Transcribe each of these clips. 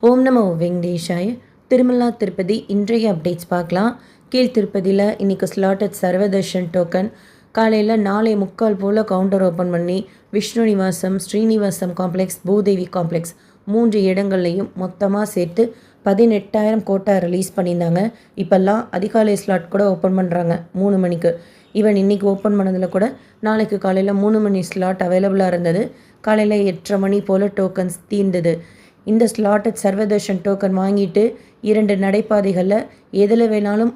ஓம் நமோ வெங்கடேஷாய. திருமலா திருப்பதி இன்றைய அப்டேட்ஸ் பார்க்கலாம். கீழ் திருப்பதியில் இன்றைக்கி ஸ்லாட்டட் சர்வதர்ஷன் டோக்கன் காலையில் 4:45 போல் கவுண்டர் ஓப்பன் பண்ணி விஷ்ணு நிவாசம், ஸ்ரீனிவாசம் காம்ப்ளெக்ஸ், பூதேவி காம்ப்ளெக்ஸ் 3 இடங்கள்லையும் மொத்தமாக சேர்த்து 18,000 கோட்டா ரிலீஸ் பண்ணியிருந்தாங்க. இப்போல்லாம் அதிகாலை ஸ்லாட் கூட ஓப்பன் பண்ணுறாங்க 3 மணிக்கு. ஈவன் இன்றைக்கி ஓப்பன் பண்ணதில் கூட நாளைக்கு காலையில் 3 மணி ஸ்லாட் அவைலபிளாக இருந்தது. காலையில் 8:30 மணி போல் டோக்கன்ஸ் தீர்ந்தது. இந்த ஸ்லாட்டட் சர்வதர்ஷன் டோக்கன் வாங்கிட்டு 2 நடைபாதைகளில் எதில் வேணாலும்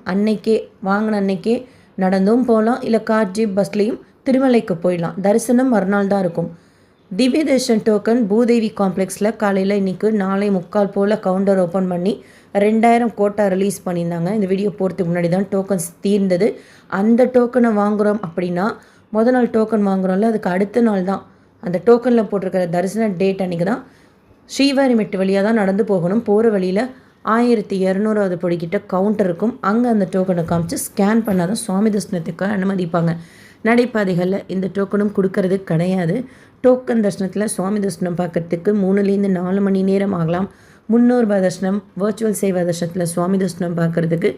வாங்கின அன்னைக்கே நடந்தும் போகலாம், இல்லை கார் ஜீப் பஸ்லேயும் திருமலைக்கு போயிடலாம். தரிசனம் மறுநாள் தான் இருக்கும். திவ்ய தர்ஷன் டோக்கன் பூதேவி காம்ப்ளெக்ஸில் காலையில் இன்றைக்கி 4:45 போல் கவுண்டர் ஓப்பன் பண்ணி 2,000 கோட்டா ரிலீஸ் பண்ணியிருந்தாங்க. இந்த வீடியோ போகிறதுக்கு முன்னாடி தான் டோக்கன்ஸ் தீர்ந்தது. அந்த டோக்கனை வாங்குகிறோம் அப்படின்னா முதல் நாள் டோக்கன் வாங்குகிறோம்ல, அதுக்கு அடுத்த நாள் தான் அந்த டோக்கனில் போட்டிருக்கிற தரிசன டேட் அன்றைக்கி தான் ஸ்ரீவாரிமெட்டு வழியாக தான் நடந்து போகணும். போகிற வழியில் 1200வது படிக்கிட்ட கவுண்டர் இருக்கும். அங்கே அந்த டோக்கனை காமிச்சு ஸ்கேன் பண்ணால் தான் சுவாமி தரிசனத்துக்கு அனுமதிப்பாங்க. நடைபாதைகளில் இந்த டோக்கனும் கொடுக்கறது கிடையாது. டோக்கன் தரிசனத்தில் சுவாமி தரிசனம் பார்க்குறதுக்கு 3லேருந்து 4 மணி நேரம் ஆகலாம். 300 ரூபாய் தரிசனம், வர்ச்சுவல் சேவா தரிசனத்தில் சுவாமி தரிசனம் பார்க்குறதுக்கு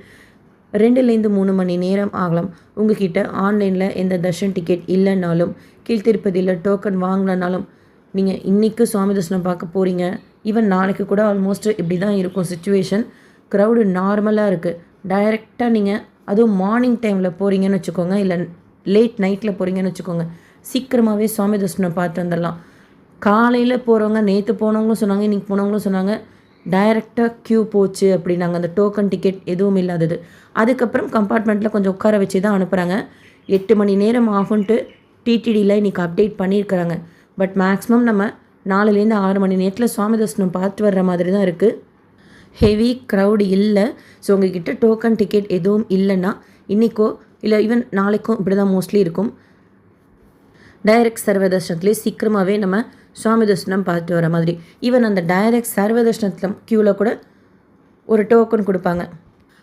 2லேருந்து 3 மணி நேரம் ஆகலாம். உங்ககிட்ட ஆன்லைனில் எந்த தர்ஷன் டிக்கெட் இல்லைனாலும், கீழ்த்திருப்பதியில் டோக்கன் வாங்கினாலும் நீங்கள் இன்றைக்கு சுவாமி தரிசனம் பார்க்க போகிறீங்க. ஈவன் நாளைக்கு கூட ஆல்மோஸ்ட் இப்படி தான் இருக்கும் சுச்சுவேஷன். க்ரௌடு நார்மலாக இருக்குது. டைரெக்டாக நீங்கள் அதுவும் மார்னிங் டைமில் போகிறீங்கன்னு வச்சுக்கோங்க, இல்லை லேட் நைட்டில் போகிறீங்கன்னு வச்சுக்கோங்க, சீக்கிரமாகவே சுவாமி தரிசனம் பார்த்து வந்துடலாம். காலையில் போகிறவங்க, நேற்று போனவங்களும் சொன்னாங்க, இன்றைக்கி போனவங்களும் சொன்னாங்க டைரெக்டாக க்யூ போச்சு அப்படின்னாங்க. அந்த டோக்கன் டிக்கெட் எதுவும் இல்லாதது. அதுக்கப்புறம் கம்பார்ட்மெண்ட்டில் கொஞ்சம் உட்கார வச்சு தான் அனுப்புகிறாங்க. 8 மணி நேரம் ஆகும்ன்ட்டு டிடிடியில் இன்றைக்கி அப்டேட் பண்ணியிருக்கிறாங்க. பட் மேக்ஸிமம் நம்ம 4லேருந்து 6 மணி நேரத்தில் சுவாமி தரிசனம் பார்த்து வர்ற மாதிரி தான் இருக்குது. ஹெவி க்ரௌடு இல்லை. ஸோ உங்கள்கிட்ட டோக்கன் டிக்கெட் எதுவும் இல்லைன்னா இன்றைக்கோ இல்லை ஈவன் நாளைக்கும் இப்படி தான் மோஸ்ட்லி இருக்கும். டைரக்ட் சர்வதர்ஷனத்துலேயே சீக்கிரமாகவே நம்ம சுவாமி தரிசனம் பார்த்து வர மாதிரி. ஈவன் அந்த டைரக்ட் சர்வதர்ஷனத்தில் க்யூவில் கூட ஒரு டோக்கன் கொடுப்பாங்க.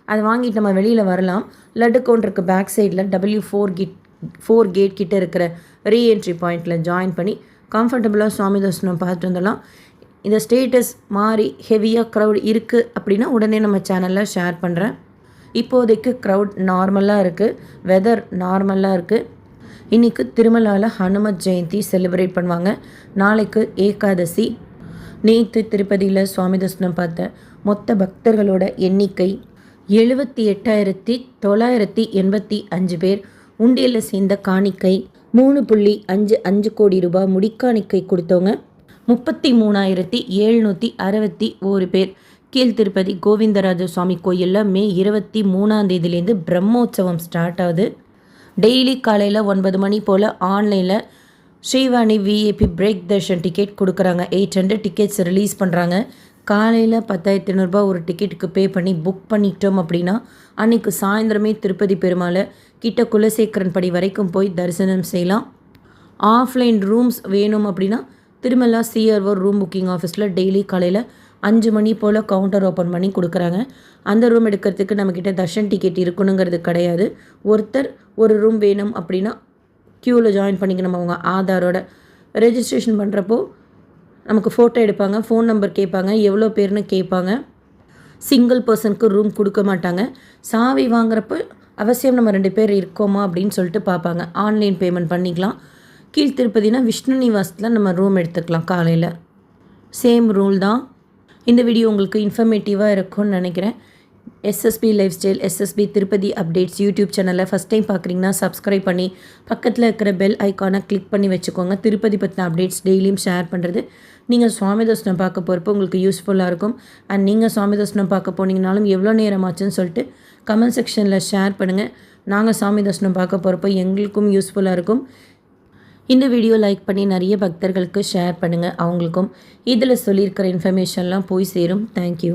அதை வாங்கிட்டு நம்ம வெளியில் வரலாம். லட்டு கவுண்டருக்கு பேக் சைடில் W4 கேட் கிட்டே இருக்கிற ரீஎன்ட்ரி பாயிண்டில் ஜாயின் பண்ணி கம்ஃபர்டபுளாக சுவாமி தரிசனம் பார்த்துட்டு வந்துடலாம். இந்த ஸ்டேட்டஸ் மாறி ஹெவியாக க்ரௌட் இருக்குது அப்படின்னா உடனே நம்ம சேனலில் ஷேர் பண்ணுறேன். இப்போதைக்கு க்ரௌட் நார்மலாக இருக்குது, வெதர் நார்மலாக இருக்குது. இன்றைக்கி திருமலாவில் ஹனுமத் ஜெயந்தி செலிப்ரேட் பண்ணுவாங்க. நாளைக்கு ஏகாதசி. நேற்று திருப்பதியில் சுவாமி தரிசனம் பார்த்த மொத்த பக்தர்களோட எண்ணிக்கை 78,985 பேர். உண்டியலில் சேர்ந்த காணிக்கை 3.55 கோடி ரூபாய். முடிக்காணிக்கை கொடுத்தவங்க 33,761 பேர். கீழ்த்திருப்பதி கோவிந்தராஜ சுவாமி கோயிலில் மே 23 பிரம்மோற்சவம் ஸ்டார்ட் ஆகுது. டெய்லி காலையில் 9 மணி போல் ஆன்லைனில் Srivani VIP break Darshan ticket கொடுக்குறாங்க. 800 டிக்கெட்ஸ் ரிலீஸ் பண்ணுறாங்க. காலையில் 10,500 ரூபாய் ஒரு டிக்கெட்டுக்கு பே பண்ணி புக் பண்ணிட்டோம் அப்படின்னா அன்றைக்கி சாயந்தரமே திருப்பதி பெருமாளை கிட்ட குலசேகரன் படி வரைக்கும் போய் தரிசனம் செய்யலாம். ஆஃப்லைன் ரூம்ஸ் வேணும் அப்படின்னா திருமலா CRO ரூம் புக்கிங் ஆஃபீஸில் டெய்லி காலையில் 5 மணி போல் கவுண்டர் ஓப்பன் பண்ணி கொடுக்குறாங்க. அந்த ரூம் எடுக்கிறதுக்கு நம்மக்கிட்ட தர்ஷன் டிக்கெட் இருக்கணுங்கிறது கிடையாது. ஒருத்தர் ஒரு ரூம் வேணும் அப்படின்னா க்யூவில் ஜாயின் பண்ணிக்கணும். அவங்க ஆதாரோட ரெஜிஸ்ட்ரேஷன் பண்ணுறப்போ நமக்கு ஃபோட்டோ எடுப்பாங்க, ஃபோன் நம்பர் கேட்பாங்க, எவ்வளோ பேர்னு கேட்பாங்க. சிங்கிள் பர்சனுக்கு ரூம் கொடுக்க மாட்டாங்க. சாவி வாங்குறப்போ அவசியம் நம்ம 2 பேர் இருக்கோமா அப்படின்னு சொல்லிட்டு பார்ப்பாங்க. ஆன்லைன் பேமெண்ட் பண்ணிக்கலாம். கீழ்த்திருப்பதினா விஷ்ணு நிவாசத்தில் நம்ம ரூம் எடுத்துக்கலாம். காலையில் சேம் ரூல் தான். இந்த வீடியோ உங்களுக்கு இன்ஃபர்மேட்டிவாக இருக்கும்னு நினைக்கிறேன். SSB life style, SSB Tirupati updates YouTube சேனலை ஃபஸ்ட் டைம் பார்க்குறீங்கன்னா சப்ஸ்கிரைப் பண்ணி பக்கத்தில் இருக்கிற பெல் ஐக்கானை கிளிக் பண்ணி வச்சுக்கோங்க. திருப்பதி பற்றின அப்டேட்ஸ் டெய்லியும் ஷேர் பண்ணுறது நீங்கள் சுவாமி தரிசனம் பார்க்க போகிறப்போ உங்களுக்கு யூஸ்ஃபுல்லாக இருக்கும். அண்ட் நீங்கள் சுவாமி தரிசனம் பார்க்க போனீங்கனாலும் எவ்வளோ நேரம் ஆச்சுன்னு சொல்லிட்டு கமெண்ட் செக்ஷனில் ஷேர் பண்ணுங்கள். நாங்கள் சுவாமி தரிசனம் பார்க்க போகிறப்போ எங்களுக்கும் யூஸ்ஃபுல்லாக இருக்கும். இந்த வீடியோ லைக் பண்ணி நிறைய பக்தர்களுக்கு ஷேர் பண்ணுங்கள். அவங்களுக்கும் இதில் சொல்லியிருக்கிற இன்ஃபர்மேஷன்லாம் போய் சேரும். தேங்க்யூ.